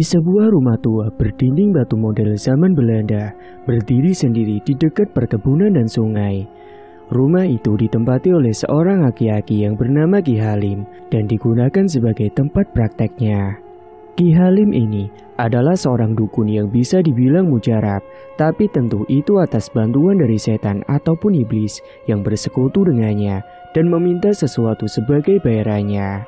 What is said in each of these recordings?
Di sebuah rumah tua berdinding batu model zaman Belanda, berdiri sendiri di dekat perkebunan dan sungai. Rumah itu ditempati oleh seorang aki-aki yang bernama Ki Halim dan digunakan sebagai tempat prakteknya. Ki Halim ini adalah seorang dukun yang bisa dibilang mujarab, tapi tentu itu atas bantuan dari setan ataupun iblis yang bersekutu dengannya dan meminta sesuatu sebagai bayarannya.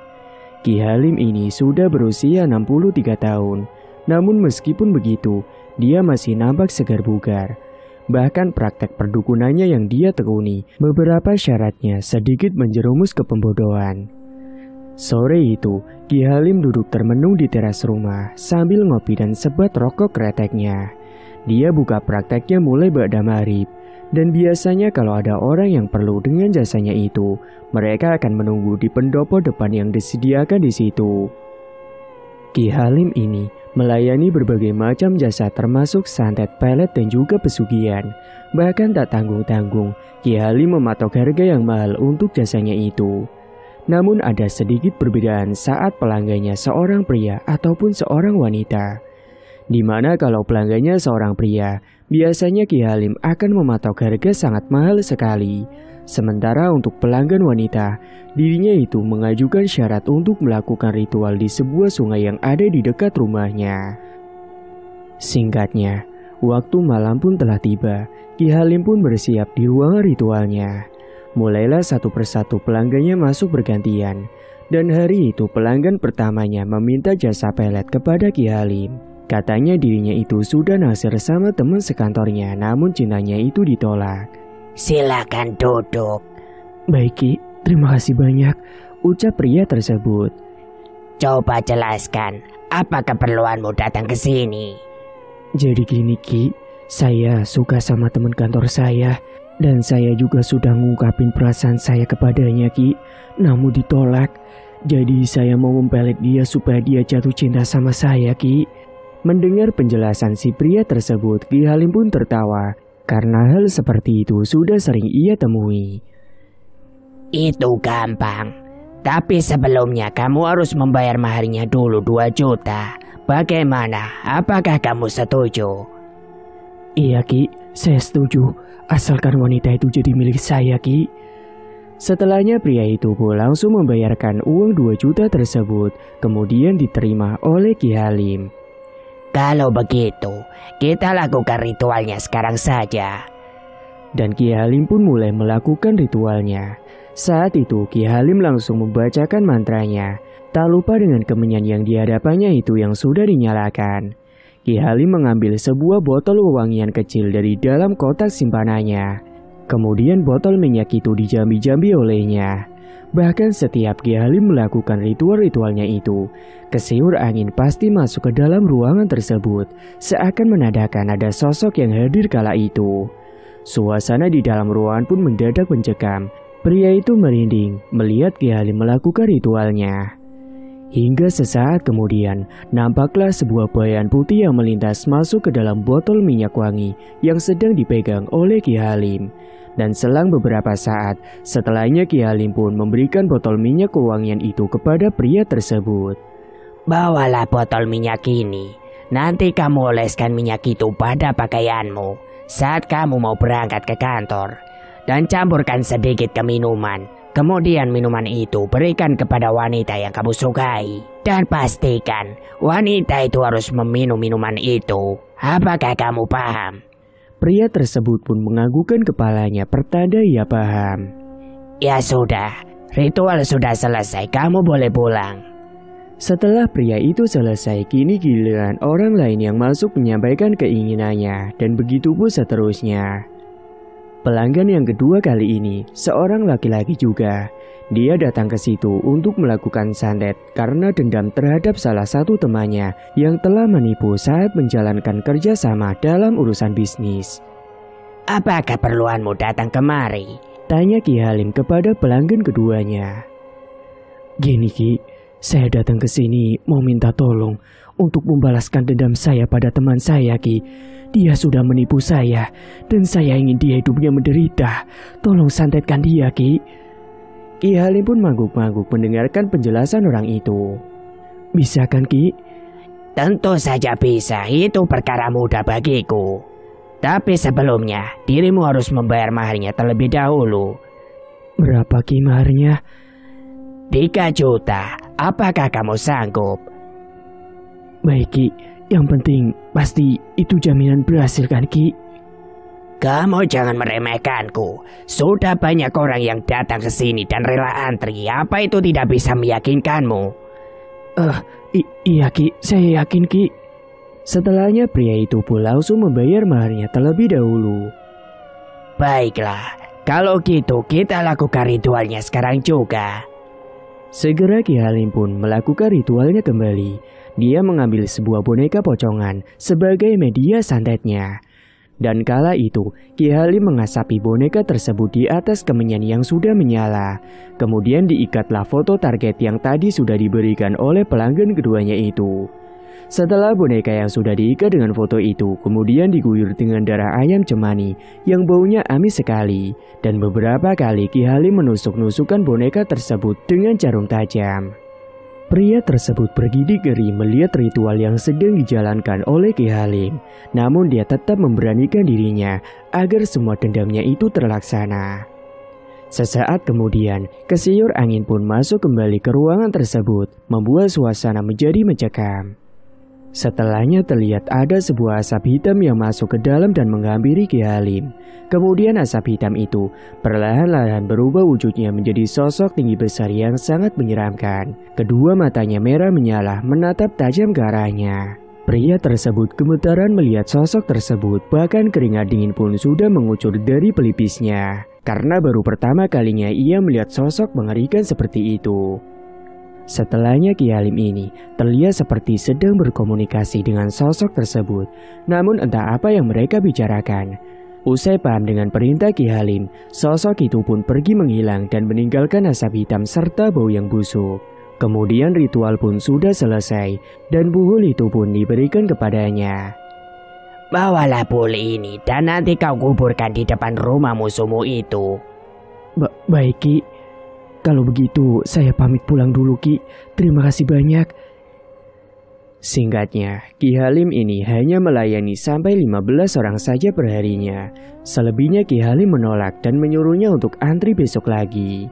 Ki Halim ini sudah berusia 63 tahun, namun meskipun begitu, dia masih nampak segar bugar. Bahkan praktek perdukunannya yang dia tekuni, beberapa syaratnya sedikit menjerumus ke pembodohan. Sore itu, Ki Halim duduk termenung di teras rumah sambil ngopi dan sebat rokok kreteknya. Dia buka prakteknya mulai ba'da maghrib, dan biasanya kalau ada orang yang perlu dengan jasanya itu, mereka akan menunggu di pendopo depan yang disediakan di situ. Ki Halim ini melayani berbagai macam jasa termasuk santet, pelet, dan juga pesugihan. Bahkan tak tanggung-tanggung, Ki Halim mematok harga yang mahal untuk jasanya itu. Namun ada sedikit perbedaan saat pelanggannya seorang pria ataupun seorang wanita. Di mana kalau pelanggannya seorang pria, biasanya Ki Halim akan mematok harga sangat mahal sekali. Sementara untuk pelanggan wanita, dirinya itu mengajukan syarat untuk melakukan ritual di sebuah sungai yang ada di dekat rumahnya. Singkatnya, waktu malam pun telah tiba. Ki Halim pun bersiap di ruangan ritualnya. Mulailah satu persatu pelanggannya masuk bergantian. Dan hari itu pelanggan pertamanya meminta jasa pelet kepada Ki Halim. Katanya dirinya itu sudah naksir sama teman sekantornya, namun cintanya itu ditolak. Silakan duduk. Baik Ki, terima kasih banyak, ucap pria tersebut. Coba jelaskan, apa keperluanmu datang ke sini? Jadi gini Ki, saya suka sama teman kantor saya, dan saya juga sudah ngungkapin perasaan saya kepadanya Ki, namun ditolak. Jadi saya mau mempelet dia supaya dia jatuh cinta sama saya Ki. Mendengar penjelasan si pria tersebut, Ki Halim pun tertawa, karena hal seperti itu sudah sering ia temui. Itu gampang, tapi sebelumnya kamu harus membayar maharnya dulu 2 juta. Bagaimana? Apakah kamu setuju? Iya Ki, saya setuju, asalkan wanita itu jadi milik saya Ki. Setelahnya pria itu pun langsung membayarkan uang 2 juta tersebut, kemudian diterima oleh Ki Halim. Kalau begitu, kita lakukan ritualnya sekarang saja. Dan Ki Halim pun mulai melakukan ritualnya. Saat itu Ki Halim langsung membacakan mantranya. Tak lupa dengan kemenyan yang dihadapannya itu yang sudah dinyalakan. Ki Halim mengambil sebuah botol wewangian kecil dari dalam kotak simpanannya. Kemudian botol minyak itu dijambi-jambi olehnya. Bahkan setiap Ki Halim melakukan ritual-ritualnya itu, kesiur angin pasti masuk ke dalam ruangan tersebut, seakan menandakan ada sosok yang hadir kala itu. Suasana di dalam ruangan pun mendadak mencekam. Pria itu merinding melihat Ki Halim melakukan ritualnya. Hingga sesaat kemudian, nampaklah sebuah bayangan putih yang melintas masuk ke dalam botol minyak wangi yang sedang dipegang oleh Ki Halim. Dan selang beberapa saat, setelahnya Ki Halim pun memberikan botol minyak wewangian itu kepada pria tersebut. Bawalah botol minyak ini. Nanti kamu oleskan minyak itu pada pakaianmu saat kamu mau berangkat ke kantor. Dan campurkan sedikit ke minuman. Kemudian minuman itu berikan kepada wanita yang kamu sukai. Dan pastikan wanita itu harus meminum minuman itu. Apakah kamu paham? Pria tersebut pun menganggukkan kepalanya pertanda ia paham. Ya sudah, ritual sudah selesai, kamu boleh pulang. Setelah pria itu selesai, kini giliran orang lain yang masuk menyampaikan keinginannya, dan begitu pun seterusnya. Pelanggan yang kedua kali ini, seorang laki-laki juga. Dia datang ke situ untuk melakukan santet karena dendam terhadap salah satu temannya yang telah menipu saat menjalankan kerjasama dalam urusan bisnis. Apa keperluanmu datang kemari? Tanya Ki Halim kepada pelanggan keduanya. Gini Ki, saya datang ke sini mau minta tolong untuk membalaskan dendam saya pada teman saya Ki. Dia sudah menipu saya dan saya ingin dia hidupnya menderita. Tolong santetkan dia Ki. Ki Halim pun mangguk-mangguk mendengarkan penjelasan orang itu. Bisa kan Ki? Tentu saja bisa, itu perkara mudah bagiku. Tapi sebelumnya, dirimu harus membayar maharnya terlebih dahulu. Berapa Ki maharnya? 3 juta, apakah kamu sanggup? Baik Ki, yang penting pasti itu jaminan berhasil kan Ki? Kamu jangan meremehkanku. Sudah banyak orang yang datang ke sini dan rela antri. Apa itu tidak bisa meyakinkanmu? Iya Ki, saya yakin Ki. Setelahnya pria itu pun langsung membayar maharnya terlebih dahulu. Baiklah, kalau gitu kita lakukan ritualnya sekarang juga. Segera Ki Halim pun melakukan ritualnya kembali. Dia mengambil sebuah boneka pocongan sebagai media santetnya. Dan kala itu, Ki Halim mengasapi boneka tersebut di atas kemenyan yang sudah menyala. Kemudian diikatlah foto target yang tadi sudah diberikan oleh pelanggan keduanya itu. Setelah boneka yang sudah diikat dengan foto itu kemudian diguyur dengan darah ayam cemani yang baunya amis sekali. Dan beberapa kali Ki Halim menusuk-nusukkan boneka tersebut dengan jarum tajam. Pria tersebut bergidik ngeri melihat ritual yang sedang dijalankan oleh Ki Halim. Namun dia tetap memberanikan dirinya agar semua dendamnya itu terlaksana. Sesaat kemudian, kesiur angin pun masuk kembali ke ruangan tersebut, membuat suasana menjadi mencekam. Setelahnya terlihat ada sebuah asap hitam yang masuk ke dalam dan menghampiri Ki Halim. Kemudian asap hitam itu perlahan-lahan berubah wujudnya menjadi sosok tinggi besar yang sangat menyeramkan. Kedua matanya merah menyala menatap tajam ke arahnya. Pria tersebut gemetaran melihat sosok tersebut, bahkan keringat dingin pun sudah mengucur dari pelipisnya. Karena baru pertama kalinya ia melihat sosok mengerikan seperti itu. Setelahnya Ki Halim ini terlihat seperti sedang berkomunikasi dengan sosok tersebut. Namun entah apa yang mereka bicarakan. Usai paham dengan perintah Ki Halim, sosok itu pun pergi menghilang dan meninggalkan asap hitam serta bau yang busuk. Kemudian ritual pun sudah selesai dan buhul itu pun diberikan kepadanya. Bawalah buhul ini dan nanti kau kuburkan di depan rumah musuhmu itu. Baik Ki. Kalau begitu, saya pamit pulang dulu Ki. Terima kasih banyak. Singkatnya, Ki Halim ini hanya melayani sampai 15 orang saja perharinya. Selebihnya Ki Halim menolak dan menyuruhnya untuk antri besok lagi.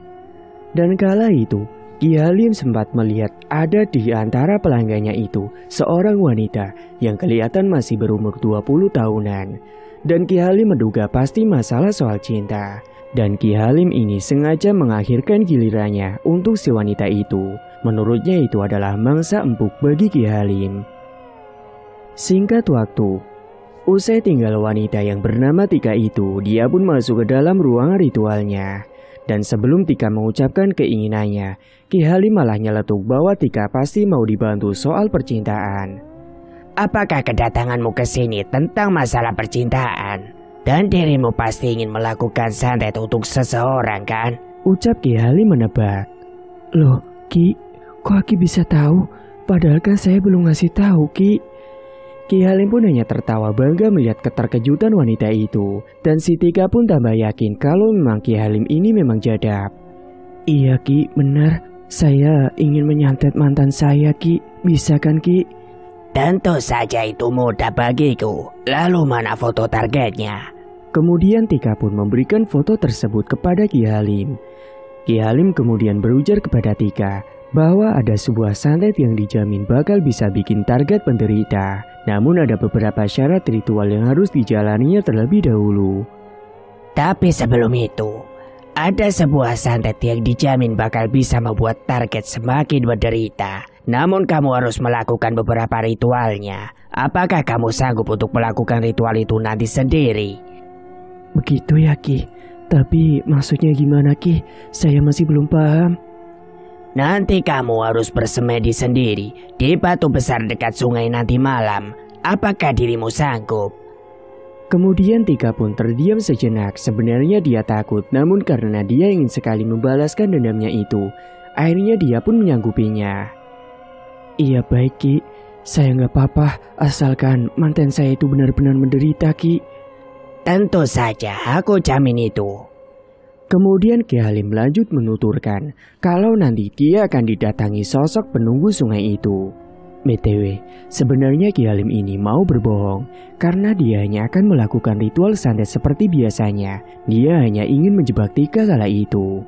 Dan kala itu, Ki Halim sempat melihat ada di antara pelanggannya itu seorang wanita yang kelihatan masih berumur 20 tahunan. Dan Ki Halim menduga pasti masalah soal cinta. Dan Ki Halim ini sengaja mengakhirkan gilirannya untuk si wanita itu. Menurutnya itu adalah mangsa empuk bagi Ki Halim. Singkat waktu, usai tinggal wanita yang bernama Tika itu, dia pun masuk ke dalam ruangan ritualnya. Dan sebelum Tika mengucapkan keinginannya, Ki Halim malah nyeletuk bahwa Tika pasti mau dibantu soal percintaan. Apakah kedatanganmu ke sini tentang masalah percintaan? Dan dirimu pasti ingin melakukan santet untuk seseorang kan? Ucap Ki Halim menebak. Loh Ki, kok Ki bisa tahu? Padahal kan saya belum ngasih tahu Ki. Ki Halim pun hanya tertawa bangga melihat keterkejutan wanita itu. Dan si Tika pun tambah yakin kalau memang Ki Halim ini memang jadab. Iya Ki, benar. Saya ingin menyantet mantan saya Ki. Bisa kan Ki? Tentu saja itu mudah bagiku. Lalu mana foto targetnya? Kemudian Tika pun memberikan foto tersebut kepada Ki Halim. Ki Halim kemudian berujar kepada Tika bahwa ada sebuah santet yang dijamin bakal bisa bikin target penderita. Namun ada beberapa syarat ritual yang harus dijalaninya terlebih dahulu. Tapi sebelum itu, ada sebuah santet yang dijamin bakal bisa membuat target semakin menderita. Namun kamu harus melakukan beberapa ritualnya. Apakah kamu sanggup untuk melakukan ritual itu nanti sendiri? Begitu ya Ki. Tapi maksudnya gimana Ki? Saya masih belum paham. Nanti kamu harus bersemedi sendiri di batu besar dekat sungai nanti malam. Apakah dirimu sanggup? Kemudian Tika pun terdiam sejenak. Sebenarnya dia takut, namun karena dia ingin sekali membalaskan dendamnya itu, akhirnya dia pun menyanggupinya. Iya baik Ki, saya nggak apa-apa asalkan mantan saya itu benar-benar menderita Ki. Tentu saja, aku jamin itu. Kemudian Ki Halim lanjut menuturkan kalau nanti dia akan didatangi sosok penunggu sungai itu. BTW, sebenarnya Ki Halim ini mau berbohong karena dia hanya akan melakukan ritual santet seperti biasanya. Dia hanya ingin menjebak Tika kala itu.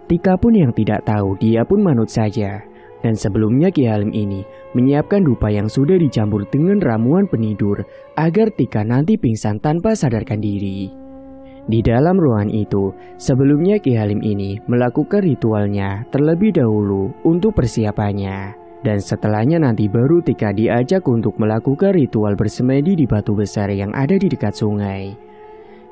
Tika pun yang tidak tahu, dia pun manut saja. Dan sebelumnya Ki Halim ini menyiapkan dupa yang sudah dicampur dengan ramuan penidur agar Tika nanti pingsan tanpa sadarkan diri. Di dalam ruangan itu, sebelumnya Ki Halim ini melakukan ritualnya terlebih dahulu untuk persiapannya. Dan setelahnya nanti baru Tika diajak untuk melakukan ritual bersemedi di batu besar yang ada di dekat sungai.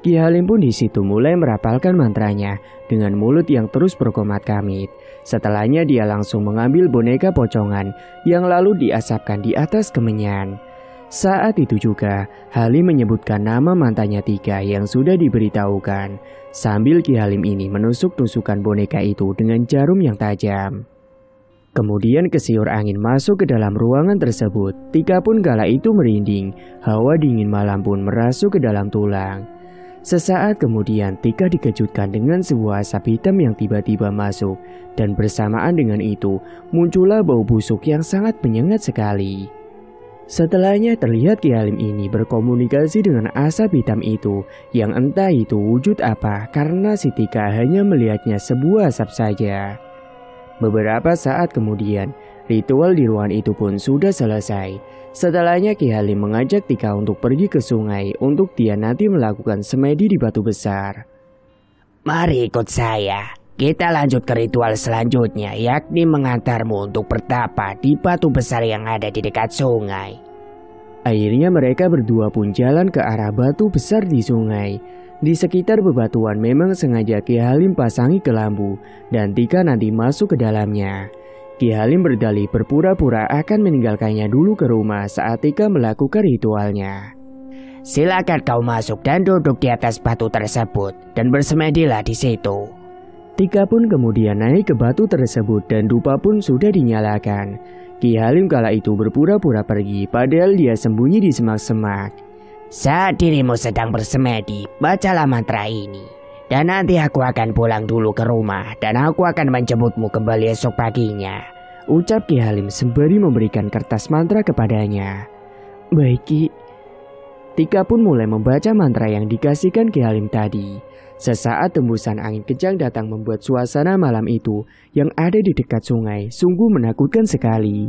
Ki Halim pun di situ mulai merapalkan mantranya dengan mulut yang terus berkomat-kamit. Setelahnya dia langsung mengambil boneka pocongan yang lalu diasapkan di atas kemenyan. Saat itu juga Halim menyebutkan nama mantannya Tika yang sudah diberitahukan. Sambil Ki Halim ini menusuk-tusukkan boneka itu dengan jarum yang tajam. Kemudian kesiur angin masuk ke dalam ruangan tersebut. Tika pun kala itu merinding. Hawa dingin malam pun merasuk ke dalam tulang. Sesaat kemudian Tika dikejutkan dengan sebuah asap hitam yang tiba-tiba masuk. Dan bersamaan dengan itu muncullah bau busuk yang sangat menyengat sekali. Setelahnya terlihat Ki Halim ini berkomunikasi dengan asap hitam itu. Yang entah itu wujud apa karena si Tika hanya melihatnya sebuah asap saja. Beberapa saat kemudian, ritual di ruangan itu pun sudah selesai. Setelahnya Ki Halim mengajak Tika untuk pergi ke sungai untuk dia nanti melakukan semedi di batu besar. Mari ikut saya. Kita lanjut ke ritual selanjutnya, yakni mengantarmu untuk bertapa di batu besar yang ada di dekat sungai. Akhirnya mereka berdua pun jalan ke arah batu besar di sungai. Di sekitar bebatuan memang sengaja Ki Halim pasangi kelambu dan Tika nanti masuk ke dalamnya. Ki Halim berdalih berpura-pura akan meninggalkannya dulu ke rumah saat Tika melakukan ritualnya. Silakan kau masuk dan duduk di atas batu tersebut dan bersemedilah di situ. Tika pun kemudian naik ke batu tersebut dan dupa pun sudah dinyalakan. Ki Halim kala itu berpura-pura pergi padahal dia sembunyi di semak-semak. Saat dirimu sedang bersemedi, bacalah mantra ini. Dan nanti aku akan pulang dulu ke rumah dan aku akan menjemputmu kembali esok paginya. Ucap Ki Halim sembari memberikan kertas mantra kepadanya. Baik Ki. Tika pun mulai membaca mantra yang dikasihkan Ki Halim tadi. Sesaat tembusan angin kencang datang membuat suasana malam itu yang ada di dekat sungai sungguh menakutkan sekali.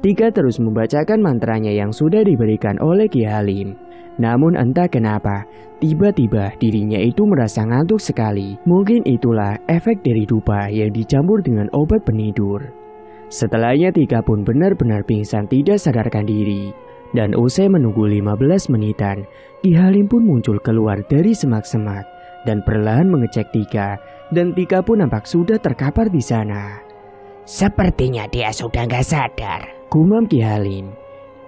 Tika terus membacakan mantranya yang sudah diberikan oleh Ki Halim. Namun entah kenapa, tiba-tiba dirinya itu merasa ngantuk sekali. Mungkin itulah efek dari dupa yang dicampur dengan obat penidur. Setelahnya Tika pun benar-benar pingsan tidak sadarkan diri. Dan usai menunggu 15 menitan, Ki Halim pun muncul keluar dari semak-semak dan perlahan mengecek Tika. Dan Tika pun nampak sudah terkapar di sana. Sepertinya dia sudah gak sadar, gumam Ki Halim.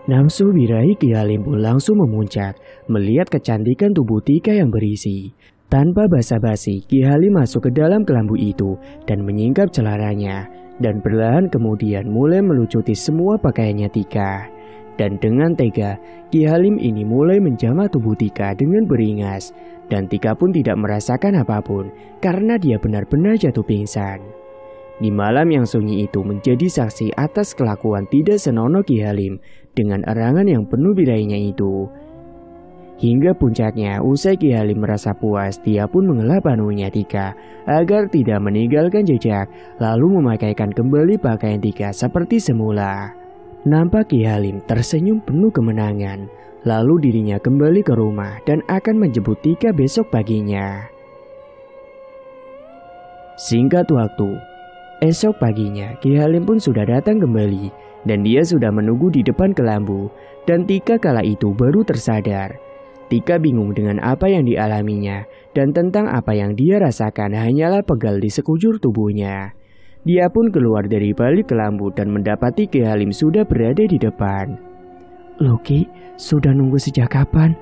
Nafsu birahi Ki Halim pun langsung memuncak melihat kecantikan tubuh Tika yang berisi. Tanpa basa-basi, Ki Halim masuk ke dalam kelambu itu dan menyingkap celananya. Dan perlahan kemudian mulai melucuti semua pakaiannya Tika. Dan dengan tega, Ki Halim ini mulai menjamah tubuh Tika dengan beringas. Dan Tika pun tidak merasakan apapun karena dia benar-benar jatuh pingsan. Di malam yang sunyi itu menjadi saksi atas kelakuan tidak senonoh Ki Halim dengan erangan yang penuh birahinya itu. Hingga puncaknya, usai Ki Halim merasa puas, dia pun mengelap banunya Tika agar tidak meninggalkan jejak, lalu memakaikan kembali pakaian Tika seperti semula. Nampak Ki Halim tersenyum penuh kemenangan, lalu dirinya kembali ke rumah dan akan menjemput Tika besok paginya. Singkat waktu, esok paginya Ki Halim pun sudah datang kembali dan dia sudah menunggu di depan kelambu dan Tika kala itu baru tersadar. Tika bingung dengan apa yang dialaminya dan tentang apa yang dia rasakan hanyalah pegal di sekujur tubuhnya. Dia pun keluar dari balik kelambu dan mendapati Ki Halim sudah berada di depan. Loki, sudah nunggu sejak kapan?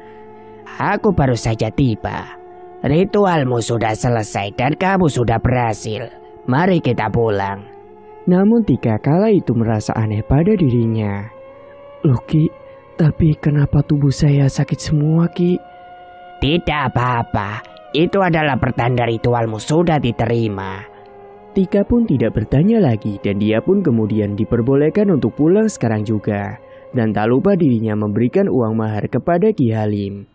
Aku baru saja tiba. Ritualmu sudah selesai dan kamu sudah berhasil. Mari kita pulang. Namun Tika kala itu merasa aneh pada dirinya. Loki, tapi kenapa tubuh saya sakit semua, Ki? Tidak apa-apa, itu adalah pertanda ritualmu sudah diterima. Tika pun tidak bertanya lagi dan dia pun kemudian diperbolehkan untuk pulang sekarang juga. Dan tak lupa dirinya memberikan uang mahar kepada Ki Halim.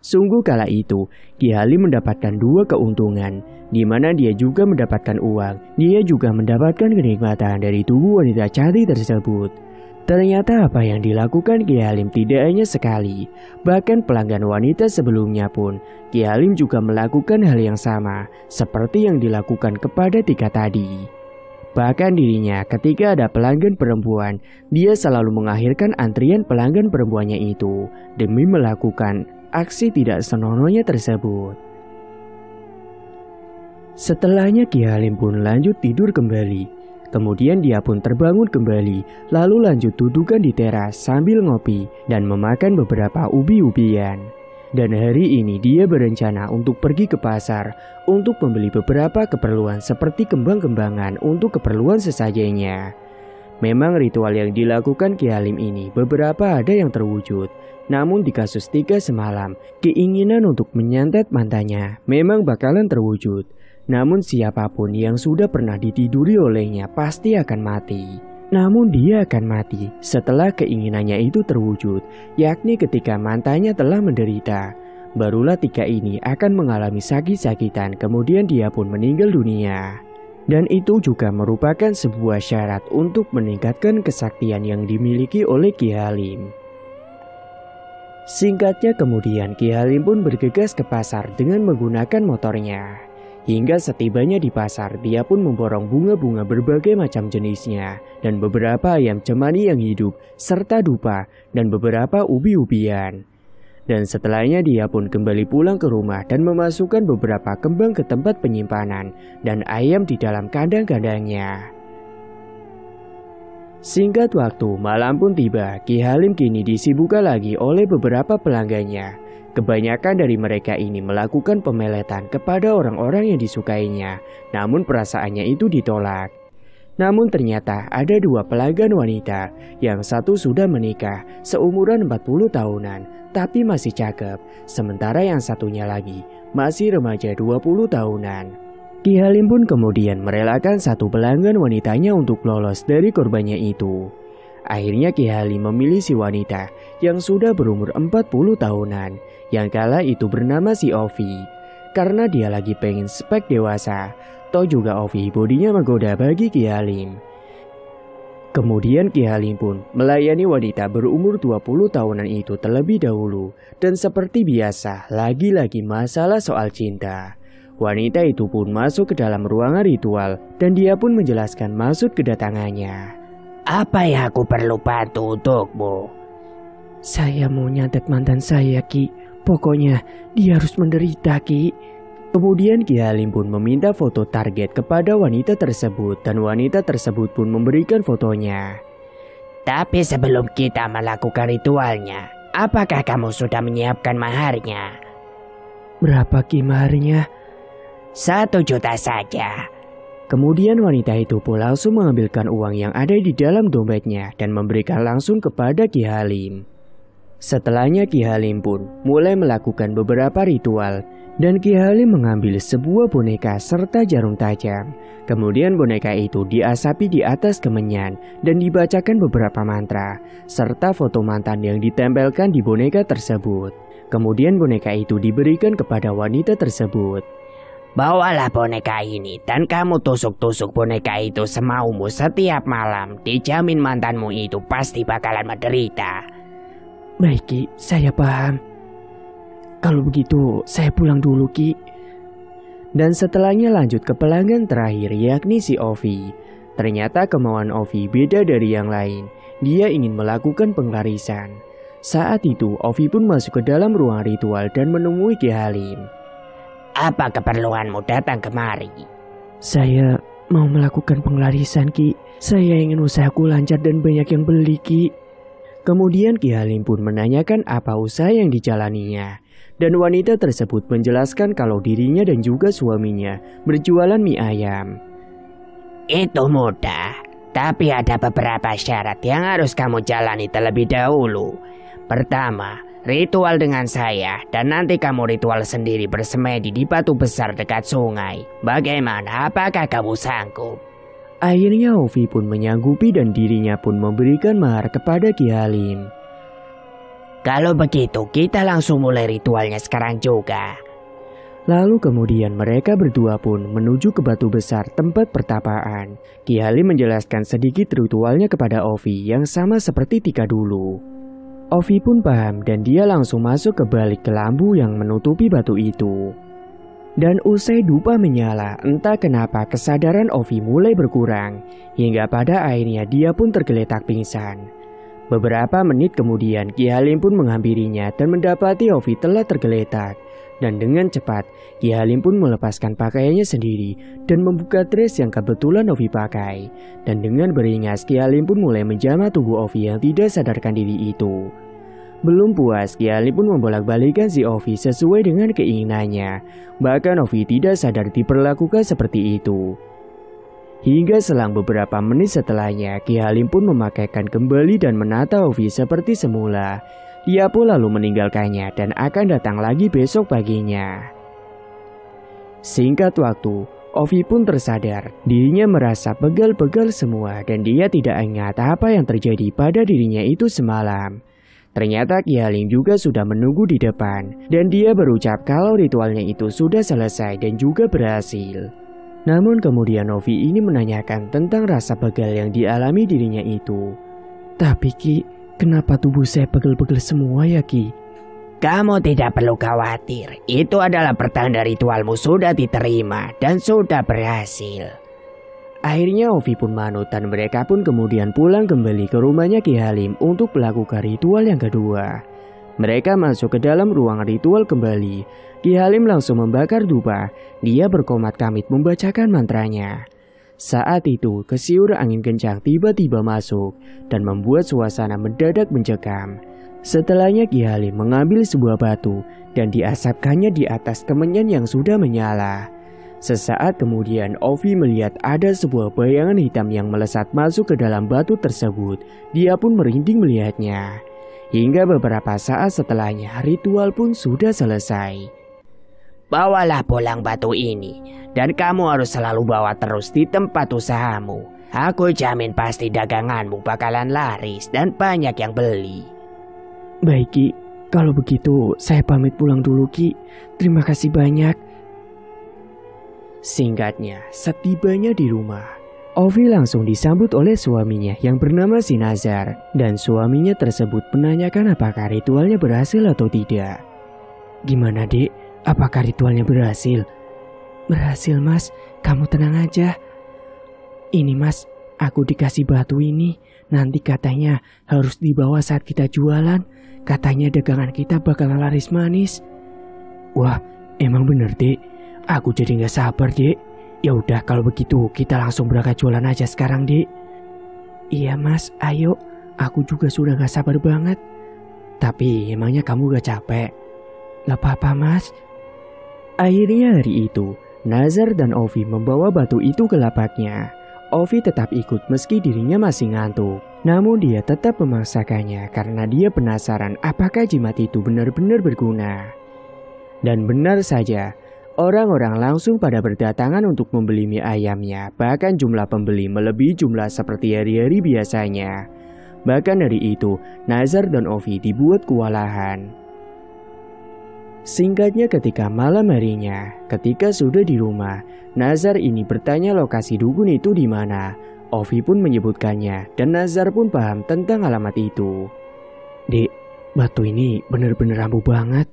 Sungguh kala itu, Ki Halim mendapatkan dua keuntungan, di mana dia juga mendapatkan uang, dia juga mendapatkan kenikmatan dari tubuh wanita cantik tersebut. Ternyata apa yang dilakukan Ki Halim tidak hanya sekali, bahkan pelanggan wanita sebelumnya pun, Ki Halim juga melakukan hal yang sama, seperti yang dilakukan kepada Tika tadi. Bahkan dirinya ketika ada pelanggan perempuan, dia selalu mengakhirkan antrian pelanggan perempuannya itu, demi melakukan aksi tidak senonohnya tersebut. Setelahnya Ki Halim pun lanjut tidur kembali. Kemudian dia pun terbangun kembali, lalu lanjut dudukan di teras sambil ngopi dan memakan beberapa ubi-ubian. Dan hari ini dia berencana untuk pergi ke pasar untuk membeli beberapa keperluan seperti kembang-kembangan untuk keperluan sesajanya. Memang ritual yang dilakukan Ki Halim ini beberapa ada yang terwujud. Namun di kasus Tika semalam, keinginan untuk menyantet mantannya memang bakalan terwujud. Namun siapapun yang sudah pernah ditiduri olehnya pasti akan mati. Namun dia akan mati setelah keinginannya itu terwujud, yakni ketika mantannya telah menderita. Barulah Tika ini akan mengalami sakit-sakitan, kemudian dia pun meninggal dunia. Dan itu juga merupakan sebuah syarat untuk meningkatkan kesaktian yang dimiliki oleh Ki Halim. Singkatnya kemudian Ki Halim pun bergegas ke pasar dengan menggunakan motornya. Hingga setibanya di pasar, dia pun memborong bunga-bunga berbagai macam jenisnya, dan beberapa ayam cemani yang hidup, serta dupa, dan beberapa ubi-ubian. Dan setelahnya dia pun kembali pulang ke rumah dan memasukkan beberapa kembang ke tempat penyimpanan, dan ayam di dalam kandang-kandangnya. Singkat waktu, malam pun tiba. Ki Halim kini disibukkan lagi oleh beberapa pelanggannya. Kebanyakan dari mereka ini melakukan pemeletan kepada orang-orang yang disukainya, namun perasaannya itu ditolak. Namun ternyata ada dua pelanggan wanita, yang satu sudah menikah, seumuran 40 tahunan, tapi masih cakep, sementara yang satunya lagi masih remaja 20 tahunan. Ki Halim pun kemudian merelakan satu pelanggan wanitanya untuk lolos dari korbannya itu. Akhirnya Ki Halim memilih si wanita yang sudah berumur 40 tahunan, yang kala itu bernama si Ovi. Karena dia lagi pengen spek dewasa, toh juga Ovi bodinya menggoda bagi Ki Halim. Kemudian Ki Halim pun melayani wanita berumur 20 tahunan itu terlebih dahulu. Dan seperti biasa, lagi-lagi masalah soal cinta. Wanita itu pun masuk ke dalam ruangan ritual dan dia pun menjelaskan maksud kedatangannya. Apa yang aku perlu bantu untukmu? Saya mau nyantet mantan saya, Ki. Pokoknya dia harus menderita, Ki. Kemudian Ki Halim pun meminta foto target kepada wanita tersebut dan wanita tersebut pun memberikan fotonya. Tapi sebelum kita melakukan ritualnya, apakah kamu sudah menyiapkan maharnya? Berapa, Ki, maharnya? 1 juta saja. Kemudian wanita itu pun langsung mengambilkan uang yang ada di dalam dompetnya dan memberikan langsung kepada Ki Halim. Setelahnya Ki Halim pun mulai melakukan beberapa ritual dan Ki Halim mengambil sebuah boneka serta jarum tajam. Kemudian boneka itu diasapi di atas kemenyan dan dibacakan beberapa mantra serta foto mantan yang ditempelkan di boneka tersebut. Kemudian boneka itu diberikan kepada wanita tersebut. Bawalah boneka ini dan kamu tusuk-tusuk boneka itu semaumu setiap malam. Dijamin mantanmu itu pasti bakalan menderita. Baik, Ki, saya paham. Kalau begitu, saya pulang dulu, Ki. Dan setelahnya lanjut ke pelanggan terakhir, yakni si Ovi. Ternyata kemauan Ovi beda dari yang lain. Dia ingin melakukan penglarisan. Saat itu, Ovi pun masuk ke dalam ruang ritual dan menemui Ki Halim. Apa keperluanmu datang kemari? Saya mau melakukan penglarisan, Ki. Saya ingin usahaku lancar dan banyak yang beli, Ki. Kemudian Ki Halim pun menanyakan apa usaha yang dijalaninya. Dan wanita tersebut menjelaskan kalau dirinya dan juga suaminya berjualan mie ayam. Itu mudah, tapi ada beberapa syarat yang harus kamu jalani terlebih dahulu. Pertama, Ritual dengan saya, dan nanti kamu ritual sendiri bersemedi di batu besar dekat sungai. Bagaimana? Apakah kamu sanggup? Akhirnya Ovi pun menyanggupi dan dirinya pun memberikan mahar kepada Ki Halim. Kalau begitu, kita langsung mulai ritualnya sekarang juga. Lalu kemudian mereka berdua pun menuju ke batu besar tempat pertapaan. Ki Halim menjelaskan sedikit ritualnya kepada Ovi yang sama seperti Tika dulu. Ovi pun paham dan dia langsung masuk ke balik kelambu yang menutupi batu itu. Dan usai dupa menyala, entah kenapa kesadaran Ovi mulai berkurang, hingga pada akhirnya dia pun tergeletak pingsan. Beberapa menit kemudian Ki Halim pun menghampirinya dan mendapati Ovi telah tergeletak. Dan dengan cepat, Ki Halim pun melepaskan pakaiannya sendiri dan membuka dress yang kebetulan Ovi pakai. Dan dengan beringas, Ki Halim pun mulai menjamah tubuh Ovi yang tidak sadarkan diri itu. Belum puas, Ki Halim pun membolak-balikan si Ovi sesuai dengan keinginannya. Bahkan Ovi tidak sadar diperlakukan seperti itu. Hingga selang beberapa menit setelahnya, Ki Halim pun memakaikan kembali dan menata Ovi seperti semula. Dia pun lalu meninggalkannya dan akan datang lagi besok paginya. Singkat waktu, Ovi pun tersadar. Dirinya merasa pegal-pegal semua dan dia tidak ingat apa yang terjadi pada dirinya itu semalam. Ternyata Ki Halim juga sudah menunggu di depan dan dia berucap kalau ritualnya itu sudah selesai dan juga berhasil. Namun kemudian Ovi ini menanyakan tentang rasa pegal yang dialami dirinya itu. Tapi Ki, kenapa tubuh saya pegel-pegel semua ya Ki? Kamu tidak perlu khawatir. Itu adalah pertanda ritualmu sudah diterima dan sudah berhasil. Akhirnya Ovi pun manut dan mereka pun kemudian pulang kembali ke rumahnya Ki Halim untuk melakukan ritual yang kedua. Mereka masuk ke dalam ruang ritual kembali. Ki Halim langsung membakar dupa. Dia berkomat kamit membacakan mantranya. Saat itu, kesiur angin kencang tiba-tiba masuk dan membuat suasana mendadak mencekam. Setelahnya Ki Halim mengambil sebuah batu dan diasapkannya di atas kemenyan yang sudah menyala. Sesaat kemudian Ovi melihat ada sebuah bayangan hitam yang melesat masuk ke dalam batu tersebut. Dia pun merinding melihatnya. Hingga beberapa saat setelahnya ritual pun sudah selesai. Bawalah bolang batu ini, dan kamu harus selalu bawa terus di tempat usahamu. Aku jamin pasti daganganmu bakalan laris dan banyak yang beli. Baik Ki, kalau begitu saya pamit pulang dulu Ki. Terima kasih banyak. Singkatnya, setibanya di rumah, Ovi langsung disambut oleh suaminya yang bernama Sinazar. Dan suaminya tersebut menanyakan apakah ritualnya berhasil atau tidak. Gimana Dek? Apakah ritualnya berhasil? Berhasil Mas, kamu tenang aja. Ini Mas, aku dikasih batu ini. Nanti katanya harus dibawa saat kita jualan. Katanya dagangan kita bakal laris manis. Wah, emang bener Dek. Aku jadi gak sabar Dek. Ya udah kalau begitu kita langsung berangkat jualan aja sekarang Dek. Iya Mas, ayo. Aku juga sudah gak sabar banget. Tapi emangnya kamu gak capek? Gak apa-apa Mas. Akhirnya hari itu, Nazar dan Ovi membawa batu itu ke lapaknya. Ovi tetap ikut meski dirinya masih ngantuk. Namun dia tetap memaksakannya karena dia penasaran apakah jimat itu benar-benar berguna. Dan benar saja, orang-orang langsung pada berdatangan untuk membeli mie ayamnya. Bahkan jumlah pembeli melebihi jumlah seperti hari-hari biasanya. Bahkan dari itu, Nazar dan Ovi dibuat kewalahan. Singkatnya ketika malam harinya, ketika sudah di rumah, Nazar ini bertanya lokasi dukun itu di mana. Ovi pun menyebutkannya dan Nazar pun paham tentang alamat itu. Dek, batu ini benar-benar ampuh banget.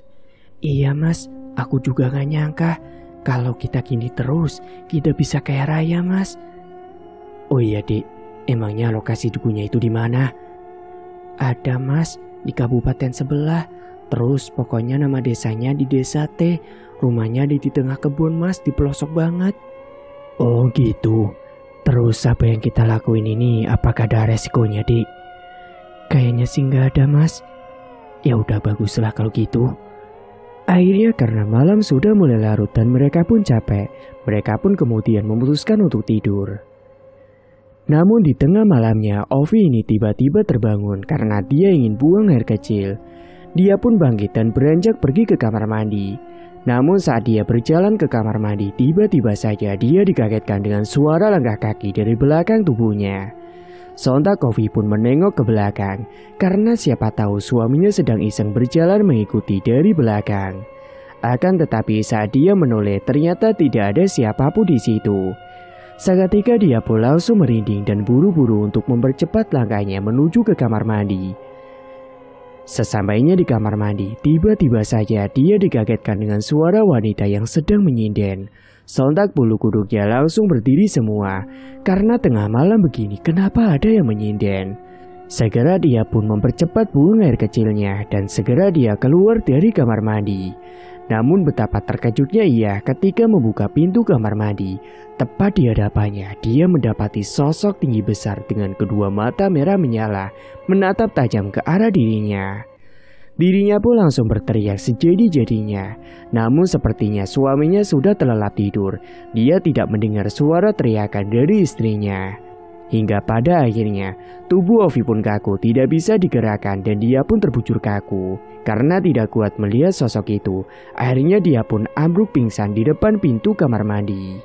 Iya Mas, aku juga gak nyangka kalau kita gini terus kita bisa kaya raya Mas. Oh iya Dek, emangnya lokasi dukunnya itu di mana? Ada Mas, di kabupaten sebelah. Terus pokoknya nama desanya di desa T. Rumahnya di tengah kebun Mas, di pelosok banget. Oh gitu. Terus apa yang kita lakuin ini apakah ada resikonya Dik? Kayaknya sih nggak ada Mas. Ya udah baguslah kalau gitu. Akhirnya karena malam sudah mulai larut dan mereka pun capek, mereka pun kemudian memutuskan untuk tidur. Namun di tengah malamnya Ovi ini tiba-tiba terbangun karena dia ingin buang air kecil. Dia pun bangkit dan beranjak pergi ke kamar mandi. Namun saat dia berjalan ke kamar mandi, tiba-tiba saja dia dikagetkan dengan suara langkah kaki dari belakang tubuhnya. Sontak Ovi pun menengok ke belakang karena siapa tahu suaminya sedang iseng berjalan mengikuti dari belakang. Akan tetapi saat dia menoleh ternyata tidak ada siapapun di situ. Seketika dia pun langsung merinding dan buru-buru untuk mempercepat langkahnya menuju ke kamar mandi. Sesampainya di kamar mandi, tiba-tiba saja dia dikagetkan dengan suara wanita yang sedang menyinden. Sontak bulu kuduknya langsung berdiri semua, karena tengah malam begini kenapa ada yang menyinden. Segera dia pun mempercepat buang air kecilnya dan segera dia keluar dari kamar mandi. Namun betapa terkejutnya ia ketika membuka pintu kamar mandi. Tepat di hadapannya dia mendapati sosok tinggi besar dengan kedua mata merah menyala menatap tajam ke arah dirinya. Dirinya pun langsung berteriak sejadi-jadinya. Namun sepertinya suaminya sudah terlelap tidur. Dia tidak mendengar suara teriakan dari istrinya. Hingga pada akhirnya, tubuh Ovi pun kaku tidak bisa digerakkan dan dia pun terbujur kaku. Karena tidak kuat melihat sosok itu, akhirnya dia pun ambruk pingsan di depan pintu kamar mandi.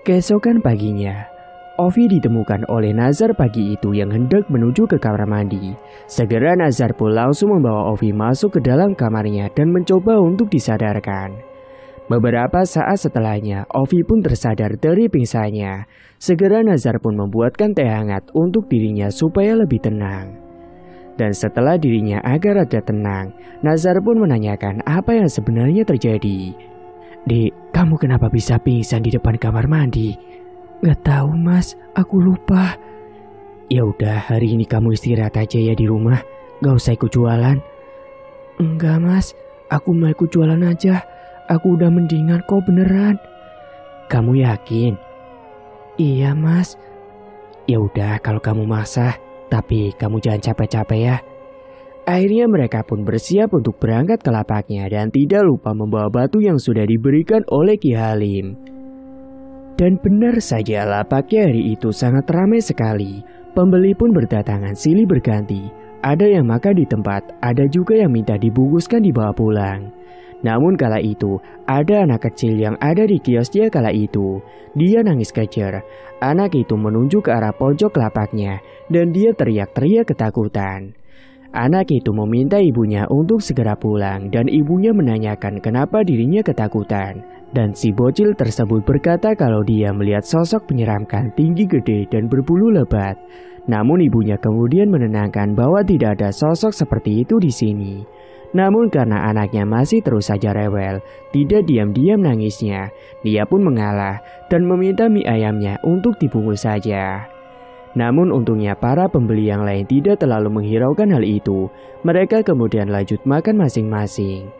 Keesokan paginya, Ovi ditemukan oleh Nazar pagi itu yang hendak menuju ke kamar mandi. Segera Nazar pun langsung membawa Ovi masuk ke dalam kamarnya dan mencoba untuk disadarkan. Beberapa saat setelahnya, Ovi pun tersadar dari pingsannya. Segera Nazar pun membuatkan teh hangat untuk dirinya supaya lebih tenang. Dan setelah dirinya agak rada tenang, Nazar pun menanyakan apa yang sebenarnya terjadi. "Dek, kamu kenapa bisa pingsan di depan kamar mandi?" "Gak tahu mas, aku lupa." "Ya udah, hari ini kamu istirahat aja ya di rumah, gak usah ikut jualan." "Enggak mas, aku mau ikut jualan aja. Aku udah mendingan kok beneran." "Kamu yakin?" "Iya mas." "Ya udah kalau kamu maksa, tapi kamu jangan capek-capek ya." Akhirnya mereka pun bersiap untuk berangkat ke lapaknya dan tidak lupa membawa batu yang sudah diberikan oleh Ki Halim. Dan benar saja lapaknya hari itu sangat ramai sekali. Pembeli pun berdatangan silih berganti. Ada yang makan di tempat, ada juga yang minta dibungkuskan dibawa pulang. Namun kala itu, ada anak kecil yang ada di kiosnya kala itu. Dia nangis kejer. Anak itu menunjuk ke arah pojok lapaknya dan dia teriak-teriak ketakutan. Anak itu meminta ibunya untuk segera pulang dan ibunya menanyakan kenapa dirinya ketakutan. Dan si bocil tersebut berkata kalau dia melihat sosok menyeramkan tinggi gede dan berbulu lebat. Namun ibunya kemudian menenangkan bahwa tidak ada sosok seperti itu di sini. Namun karena anaknya masih terus saja rewel, tidak diam-diam nangisnya, dia pun mengalah dan meminta mie ayamnya untuk dibungkus saja. Namun untungnya para pembeli yang lain tidak terlalu menghiraukan hal itu. Mereka kemudian lanjut makan masing-masing.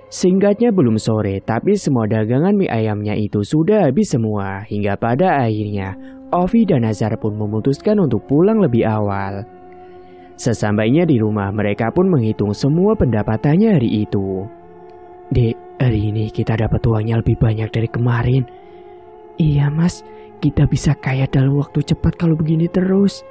Singkatnya belum sore, tapi semua dagangan mie ayamnya itu sudah habis semua. Hingga pada akhirnya, Ovi dan Nazar pun memutuskan untuk pulang lebih awal. Sesampainya di rumah, mereka pun menghitung semua pendapatannya hari itu. "Dek, hari ini kita dapat uangnya lebih banyak dari kemarin." "Iya mas, kita bisa kaya dalam waktu cepat kalau begini terus."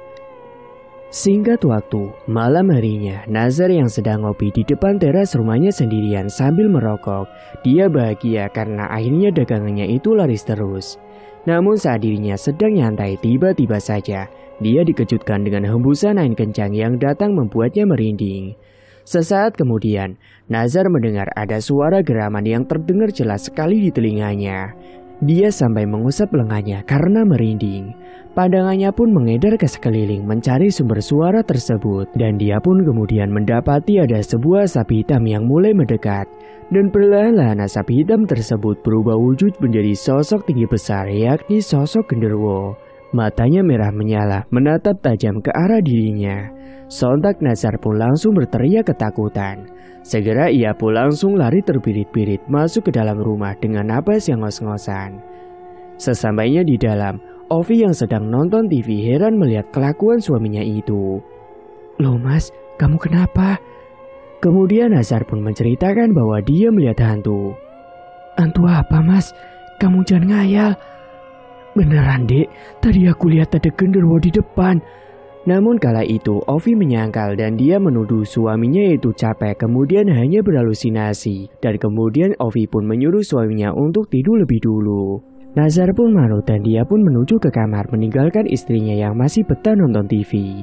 Singkat waktu, malam harinya, Nazar yang sedang ngopi di depan teras rumahnya sendirian sambil merokok. Dia bahagia karena akhirnya dagangannya itu laris terus. Namun saat dirinya sedang nyantai, tiba-tiba saja dia dikejutkan dengan hembusan angin kencang yang datang membuatnya merinding. Sesaat kemudian, Nazar mendengar ada suara geraman yang terdengar jelas sekali di telinganya. Dia sampai mengusap lengannya karena merinding. Pandangannya pun mengedar ke sekeliling mencari sumber suara tersebut. Dan dia pun kemudian mendapati ada sebuah asap hitam yang mulai mendekat. Dan perlahan-lahan asap hitam tersebut berubah wujud menjadi sosok tinggi besar, yakni sosok genderuwo. Matanya merah menyala menatap tajam ke arah dirinya. Sontak Nazar pun langsung berteriak ketakutan. Segera ia pun langsung lari terbirit-birit masuk ke dalam rumah dengan napas yang ngos-ngosan. Sesampainya di dalam, Ovi yang sedang nonton TV heran melihat kelakuan suaminya itu. "Loh mas, kamu kenapa?" Kemudian Nazar pun menceritakan bahwa dia melihat hantu. "Hantu apa mas? Kamu jangan ngayal." "Beneran dek, tadi aku lihat ada genderuwo di depan." Namun kala itu Ovi menyangkal dan dia menuduh suaminya itu capek kemudian hanya berhalusinasi. Dan kemudian Ovi pun menyuruh suaminya untuk tidur lebih dulu. Nazar pun marah dan dia pun menuju ke kamar meninggalkan istrinya yang masih betah nonton TV.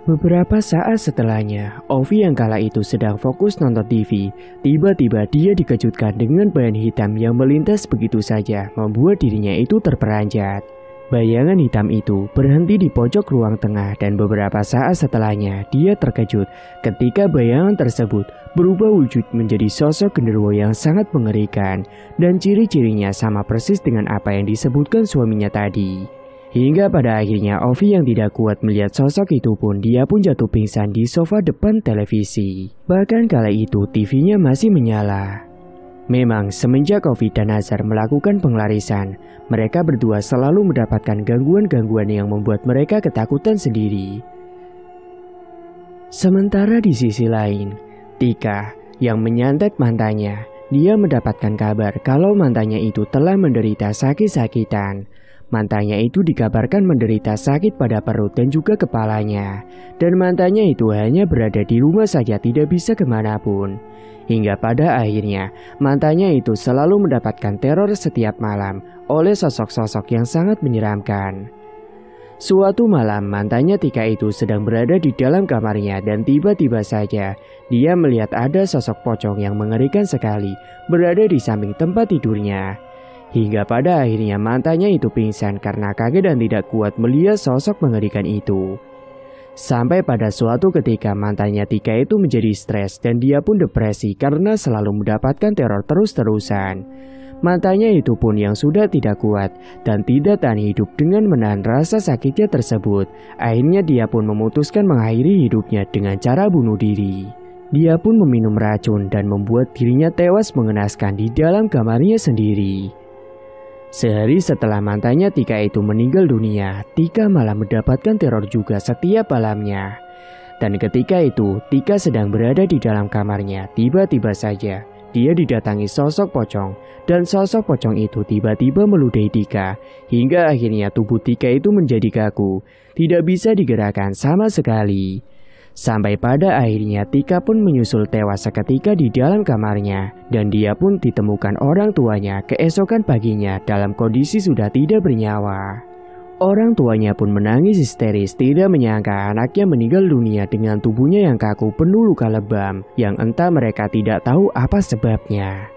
Beberapa saat setelahnya, Ovi yang kala itu sedang fokus nonton TV. Tiba-tiba dia dikejutkan dengan bayangan hitam yang melintas begitu saja, membuat dirinya itu terperanjat. Bayangan hitam itu berhenti di pojok ruang tengah dan beberapa saat setelahnya dia terkejut ketika bayangan tersebut berubah wujud menjadi sosok genderuwo yang sangat mengerikan dan ciri-cirinya sama persis dengan apa yang disebutkan suaminya tadi. Hingga pada akhirnya Ovi yang tidak kuat melihat sosok itu pun dia pun jatuh pingsan di sofa depan televisi. Bahkan kala itu TV-nya masih menyala. Memang semenjak Ovi dan Nazar melakukan penglarisan, mereka berdua selalu mendapatkan gangguan-gangguan yang membuat mereka ketakutan sendiri. Sementara di sisi lain, Tika yang menyantet mantannya, dia mendapatkan kabar kalau mantannya itu telah menderita sakit-sakitan. Mantannya itu dikabarkan menderita sakit pada perut dan juga kepalanya. Dan mantannya itu hanya berada di rumah saja, tidak bisa kemanapun. Hingga pada akhirnya, mantannya itu selalu mendapatkan teror setiap malam oleh sosok-sosok yang sangat menyeramkan. Suatu malam, mantannya Tika itu sedang berada di dalam kamarnya dan tiba-tiba saja dia melihat ada sosok pocong yang mengerikan sekali berada di samping tempat tidurnya. Hingga pada akhirnya mantannya itu pingsan karena kaget dan tidak kuat melihat sosok mengerikan itu. Sampai pada suatu ketika mantannya Tika itu menjadi stres dan dia pun depresi karena selalu mendapatkan teror terus-terusan. Mantannya itu pun yang sudah tidak kuat dan tidak tahan hidup dengan menahan rasa sakitnya tersebut. Akhirnya dia pun memutuskan mengakhiri hidupnya dengan cara bunuh diri. Dia pun meminum racun dan membuat dirinya tewas mengenaskan di dalam kamarnya sendiri. Sehari setelah mantannya Tika itu meninggal dunia, Tika malah mendapatkan teror juga setiap malamnya. Dan ketika itu, Tika sedang berada di dalam kamarnya, tiba-tiba saja dia didatangi sosok pocong. Dan sosok pocong itu tiba-tiba meludahi Tika, hingga akhirnya tubuh Tika itu menjadi kaku, tidak bisa digerakkan sama sekali. Sampai pada akhirnya Tika pun menyusul tewas seketika di dalam kamarnya dan dia pun ditemukan orang tuanya keesokan paginya dalam kondisi sudah tidak bernyawa. Orang tuanya pun menangis histeris tidak menyangka anaknya meninggal dunia dengan tubuhnya yang kaku penuh luka lebam yang entah mereka tidak tahu apa sebabnya.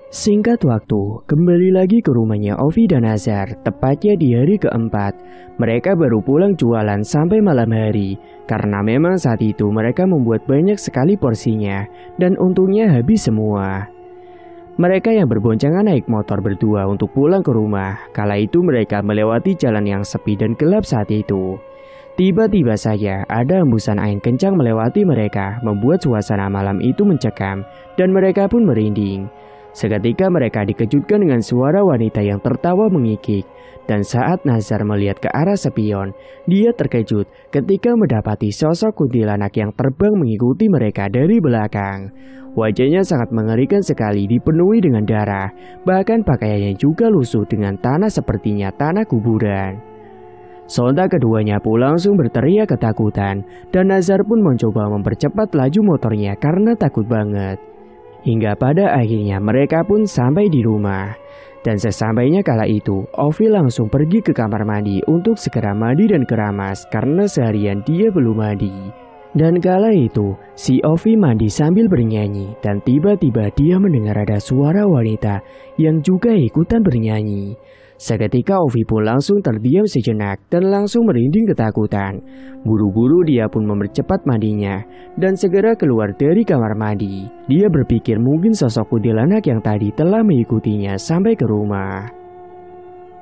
Singkat waktu, kembali lagi ke rumahnya Ovi dan Nazar, tepatnya di hari keempat. Mereka baru pulang jualan sampai malam hari, karena memang saat itu mereka membuat banyak sekali porsinya, dan untungnya habis semua. Mereka yang berboncengan naik motor berdua untuk pulang ke rumah, kala itu mereka melewati jalan yang sepi dan gelap saat itu. Tiba-tiba saja ada hembusan angin kencang melewati mereka, membuat suasana malam itu mencekam, dan mereka pun merinding. Seketika mereka dikejutkan dengan suara wanita yang tertawa mengikik. Dan saat Nazar melihat ke arah spion, dia terkejut ketika mendapati sosok kuntilanak yang terbang mengikuti mereka dari belakang. Wajahnya sangat mengerikan sekali, dipenuhi dengan darah. Bahkan pakaiannya juga lusuh dengan tanah sepertinya tanah kuburan. Sontak keduanya pun langsung berteriak ketakutan. Dan Nazar pun mencoba mempercepat laju motornya karena takut banget. Hingga pada akhirnya mereka pun sampai di rumah. Dan sesampainya kala itu, Ovi langsung pergi ke kamar mandi untuk segera mandi dan keramas karena seharian dia belum mandi. Dan kala itu, si Ovi mandi sambil bernyanyi dan tiba-tiba dia mendengar ada suara wanita yang juga ikutan bernyanyi. Seketika Ovi pun langsung terdiam sejenak dan langsung merinding ketakutan. Buru-buru dia pun mempercepat mandinya dan segera keluar dari kamar mandi. Dia berpikir mungkin sosok kuntilanak yang tadi telah mengikutinya sampai ke rumah.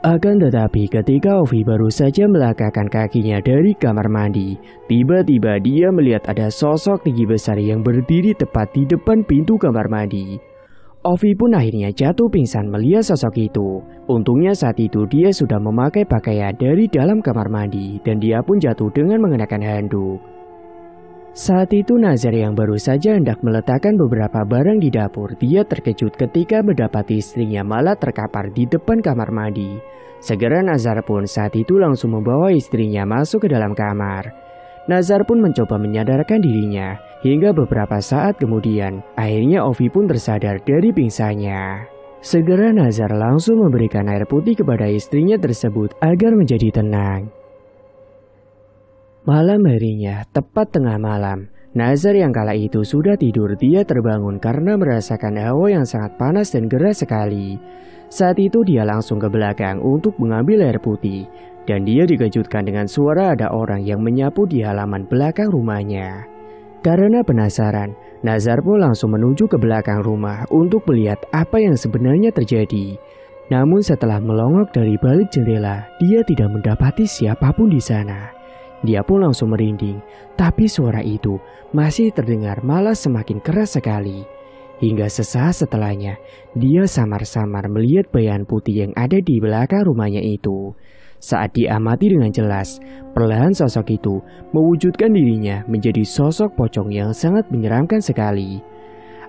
Akan tetapi ketika Ovi baru saja melangkahkan kakinya dari kamar mandi, tiba-tiba dia melihat ada sosok tinggi besar yang berdiri tepat di depan pintu kamar mandi. Ovi pun akhirnya jatuh pingsan melihat sosok itu. Untungnya saat itu dia sudah memakai pakaian dari dalam kamar mandi dan dia pun jatuh dengan mengenakan handuk. Saat itu Nazar yang baru saja hendak meletakkan beberapa barang di dapur, dia terkejut ketika mendapati istrinya malah terkapar di depan kamar mandi. Segera Nazar pun saat itu langsung membawa istrinya masuk ke dalam kamar. Nazar pun mencoba menyadarkan dirinya, hingga beberapa saat kemudian, akhirnya Ovi pun tersadar dari pingsannya. Segera Nazar langsung memberikan air putih kepada istrinya tersebut agar menjadi tenang. Malam harinya, tepat tengah malam, Nazar yang kala itu sudah tidur, dia terbangun karena merasakan hawa yang sangat panas dan gerah sekali. Saat itu dia langsung ke belakang untuk mengambil air putih, dan dia dikejutkan dengan suara ada orang yang menyapu di halaman belakang rumahnya. Karena penasaran, Nazar pun langsung menuju ke belakang rumah untuk melihat apa yang sebenarnya terjadi. Namun setelah melongok dari balik jendela, dia tidak mendapati siapapun di sana. Dia pun langsung merinding, tapi suara itu masih terdengar malah semakin keras sekali. Hingga sesaat setelahnya, dia samar-samar melihat bayangan putih yang ada di belakang rumahnya itu. Saat diamati dengan jelas, perlahan sosok itu mewujudkan dirinya menjadi sosok pocong yang sangat menyeramkan sekali.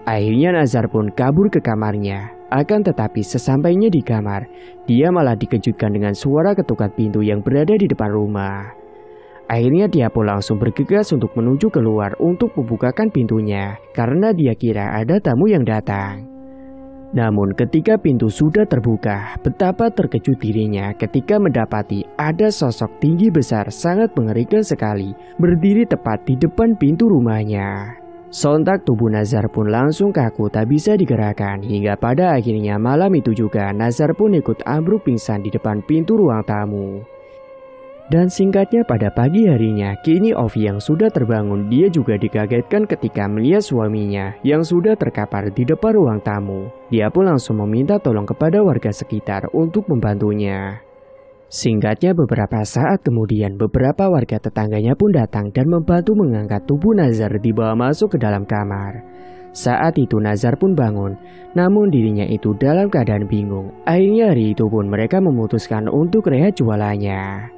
Akhirnya Nazar pun kabur ke kamarnya. Akan tetapi sesampainya di kamar, dia malah dikejutkan dengan suara ketukan pintu yang berada di depan rumah. Akhirnya dia pun langsung bergegas untuk menuju keluar untuk membukakan pintunya karena dia kira ada tamu yang datang. Namun ketika pintu sudah terbuka, betapa terkejut dirinya ketika mendapati ada sosok tinggi besar sangat mengerikan sekali berdiri tepat di depan pintu rumahnya. Sontak tubuh Nazar pun langsung kaku tak bisa digerakkan, hingga pada akhirnya malam itu juga Nazar pun ikut ambruk pingsan di depan pintu ruang tamu. Dan singkatnya pada pagi harinya, kini Ovi yang sudah terbangun, dia juga dikagetkan ketika melihat suaminya yang sudah terkapar di depan ruang tamu. Dia pun langsung meminta tolong kepada warga sekitar untuk membantunya. Singkatnya beberapa saat kemudian, beberapa warga tetangganya pun datang dan membantu mengangkat tubuh Nazar dibawa masuk ke dalam kamar. Saat itu Nazar pun bangun, namun dirinya itu dalam keadaan bingung. Akhirnya hari itu pun mereka memutuskan untuk rehat jualannya.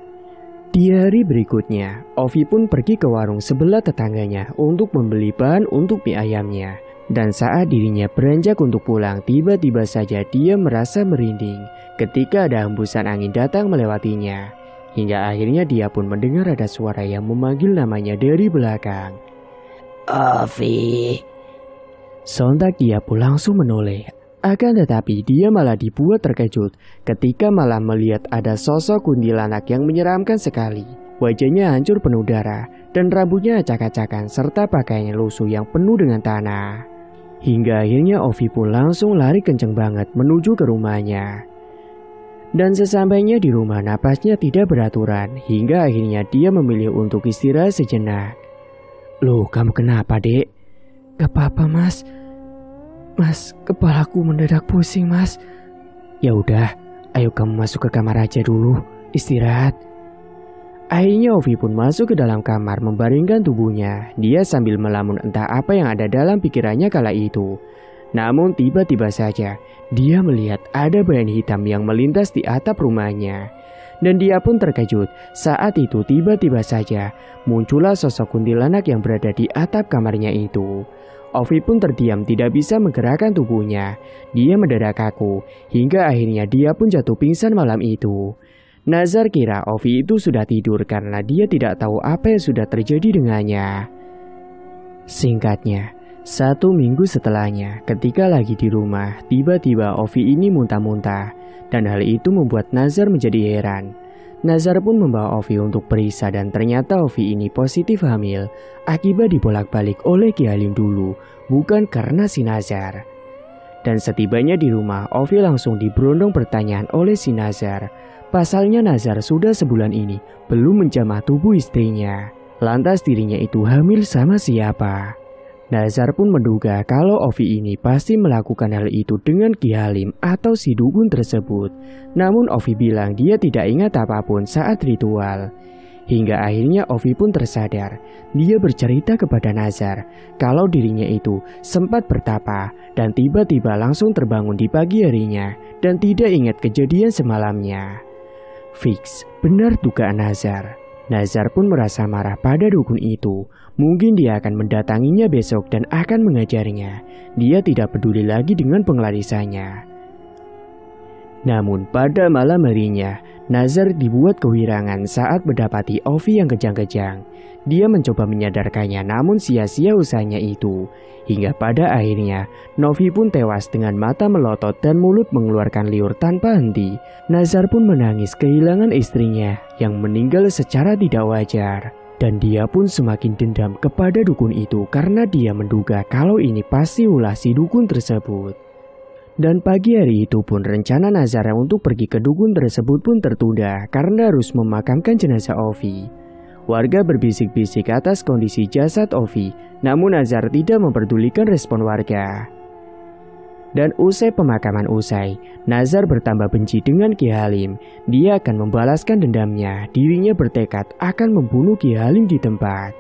Di hari berikutnya, Ovi pun pergi ke warung sebelah tetangganya untuk membeli bahan untuk mie ayamnya. Dan saat dirinya beranjak untuk pulang, tiba-tiba saja dia merasa merinding ketika ada hembusan angin datang melewatinya. Hingga akhirnya dia pun mendengar ada suara yang memanggil namanya dari belakang. Ovi. Sontak dia pun langsung menoleh. Akan tetapi dia malah dibuat terkejut ketika malah melihat ada sosok kuntilanak yang menyeramkan sekali. Wajahnya hancur penuh darah dan rambutnya acak-acakan serta pakaiannya lusuh yang penuh dengan tanah. Hingga akhirnya Ovi pun langsung lari kenceng banget menuju ke rumahnya. Dan sesampainya di rumah napasnya tidak beraturan hingga akhirnya dia memilih untuk istirahat sejenak. Loh, kamu kenapa, Dek? Gak apa-apa, Mas. Mas, kepalaku mendadak pusing, Mas. Ya udah, ayo kamu masuk ke kamar aja dulu, istirahat. Akhirnya Ovi pun masuk ke dalam kamar membaringkan tubuhnya. Dia sambil melamun entah apa yang ada dalam pikirannya kala itu. Namun tiba-tiba saja dia melihat ada bayangan hitam yang melintas di atap rumahnya. Dan dia pun terkejut. Saat itu tiba-tiba saja muncullah sosok kuntilanak yang berada di atap kamarnya itu. Ovi pun terdiam tidak bisa menggerakkan tubuhnya. Dia mendadak kaku hingga akhirnya dia pun jatuh pingsan malam itu. Nazar kira Ovi itu sudah tidur karena dia tidak tahu apa yang sudah terjadi dengannya. Singkatnya, 1 minggu setelahnya ketika lagi di rumah, tiba-tiba Ovi ini muntah-muntah. Dan hal itu membuat Nazar menjadi heran. Nazar pun membawa Ovi untuk periksa dan ternyata Ovi ini positif hamil akibat dibolak-balik oleh Ki Halim dulu, bukan karena si Nazar. Dan setibanya di rumah, Ovi langsung diberondong pertanyaan oleh si Nazar. Pasalnya Nazar sudah sebulan ini belum menjamah tubuh istrinya. Lantas dirinya itu hamil sama siapa? Nazar pun menduga kalau Ovi ini pasti melakukan hal itu dengan Ki Halim atau si dukun tersebut. Namun Ovi bilang dia tidak ingat apapun saat ritual. Hingga akhirnya Ovi pun tersadar. Dia bercerita kepada Nazar kalau dirinya itu sempat bertapa dan tiba-tiba langsung terbangun di pagi harinya dan tidak ingat kejadian semalamnya. Fix, benar dugaan Nazar. Nazar pun merasa marah pada dukun itu. Mungkin dia akan mendatanginya besok dan akan mengajarnya. Dia tidak peduli lagi dengan penglarisannya. Namun pada malam harinya, Nazar dibuat kewirangan saat mendapati Ovi yang kejang-kejang. Dia mencoba menyadarkannya namun sia-sia usahanya itu. Hingga pada akhirnya, Novi pun tewas dengan mata melotot dan mulut mengeluarkan liur tanpa henti. Nazar pun menangis kehilangan istrinya yang meninggal secara tidak wajar. Dan dia pun semakin dendam kepada dukun itu karena dia menduga kalau ini pasti ulah si dukun tersebut. Dan pagi hari itu pun rencana Nazar untuk pergi ke dukun tersebut pun tertunda karena harus memakamkan jenazah Ovi. Warga berbisik-bisik atas kondisi jasad Ovi, namun Nazar tidak memperdulikan respon warga. Dan usai pemakaman Nazar bertambah benci dengan Ki Halim. Dia akan membalaskan dendamnya. Dirinya bertekad akan membunuh Ki Halim di tempat.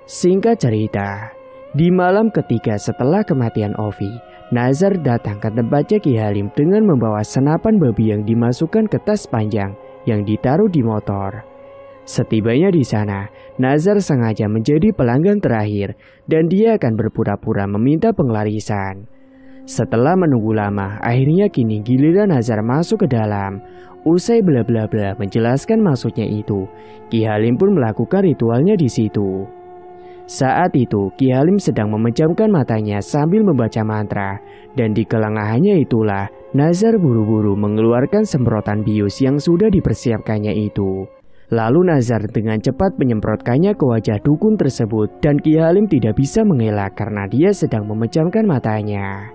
Singkat cerita, di malam ketiga setelah kematian Ovi, Nazar datang ke tempatnya Ki Halim dengan membawa senapan babi yang dimasukkan ke tas panjang yang ditaruh di motor. Setibanya di sana, Nazar sengaja menjadi pelanggan terakhir dan dia akan berpura-pura meminta penglarisan. Setelah menunggu lama, akhirnya kini giliran Nazar masuk ke dalam. Usai bla bla bla menjelaskan maksudnya itu, Ki Halim pun melakukan ritualnya di situ. Saat itu, Ki Halim sedang memejamkan matanya sambil membaca mantra, dan di kelengahannya itulah Nazar buru-buru mengeluarkan semprotan bius yang sudah dipersiapkannya itu. Lalu Nazar dengan cepat menyemprotkannya ke wajah dukun tersebut dan Ki Halim tidak bisa mengelak karena dia sedang memejamkan matanya.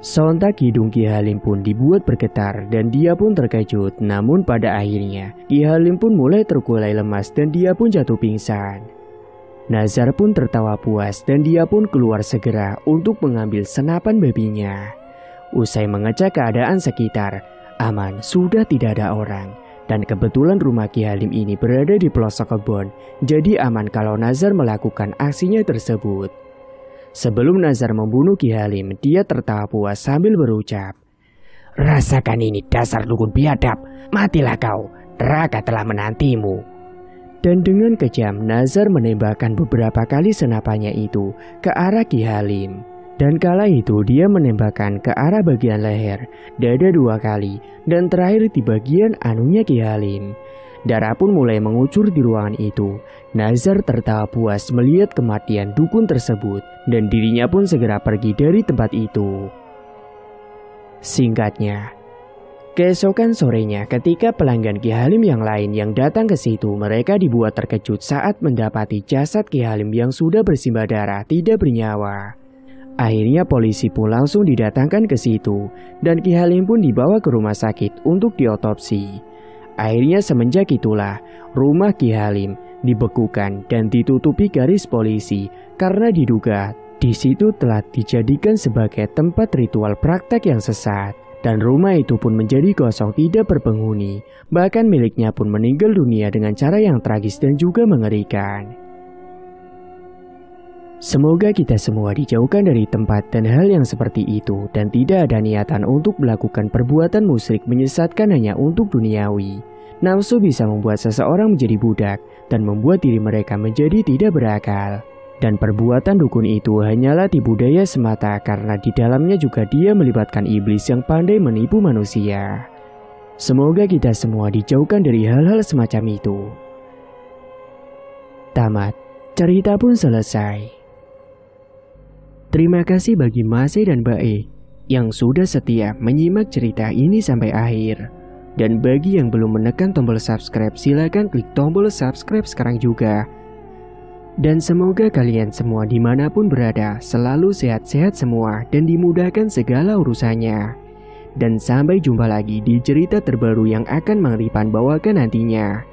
Sontak hidung Ki Halim pun dibuat bergetar dan dia pun terkejut. Namun pada akhirnya Ki Halim pun mulai terkulai lemas dan dia pun jatuh pingsan. Nazar pun tertawa puas dan dia pun keluar segera untuk mengambil senapan babinya. Usai mengecek keadaan sekitar, aman, sudah tidak ada orang. Dan kebetulan rumah Ki Halim ini berada di pelosok kebun, jadi aman kalau Nazar melakukan aksinya tersebut. Sebelum Nazar membunuh Ki Halim, dia tertawa puas sambil berucap, "Rasakan ini dasar dukun biadab, matilah kau, neraka telah menantimu." Dan dengan kejam, Nazar menembakkan beberapa kali senapannya itu ke arah Ki Halim. Dan kala itu dia menembakkan ke arah bagian leher, dada 2 kali, dan terakhir di bagian anunya Ki Halim. Darah pun mulai mengucur di ruangan itu. Nazar tertawa puas melihat kematian dukun tersebut, dan dirinya pun segera pergi dari tempat itu. Singkatnya, keesokan sorenya ketika pelanggan Ki Halim yang lain yang datang ke situ, mereka dibuat terkejut saat mendapati jasad Ki Halim yang sudah bersimbah darah tidak bernyawa. Akhirnya polisi pun langsung didatangkan ke situ dan Ki Halim pun dibawa ke rumah sakit untuk diotopsi. Akhirnya semenjak itulah rumah Ki Halim dibekukan dan ditutupi garis polisi karena diduga di situ telah dijadikan sebagai tempat ritual praktek yang sesat. Dan rumah itu pun menjadi kosong tidak berpenghuni. Bahkan miliknya pun meninggal dunia dengan cara yang tragis dan juga mengerikan. Semoga kita semua dijauhkan dari tempat dan hal yang seperti itu dan tidak ada niatan untuk melakukan perbuatan musyrik menyesatkan hanya untuk duniawi. Nafsu bisa membuat seseorang menjadi budak dan membuat diri mereka menjadi tidak berakal. Dan perbuatan dukun itu hanyalah tipu daya semata karena di dalamnya juga dia melibatkan iblis yang pandai menipu manusia. Semoga kita semua dijauhkan dari hal-hal semacam itu. Tamat. Cerita pun selesai. Terima kasih bagi Mas E dan Mbak E yang sudah setia menyimak cerita ini sampai akhir. Dan bagi yang belum menekan tombol subscribe, silakan klik tombol subscribe sekarang juga. Dan semoga kalian semua dimanapun berada selalu sehat-sehat semua dan dimudahkan segala urusannya. Dan sampai jumpa lagi di cerita terbaru yang akan Mang Ripan bawakan nantinya.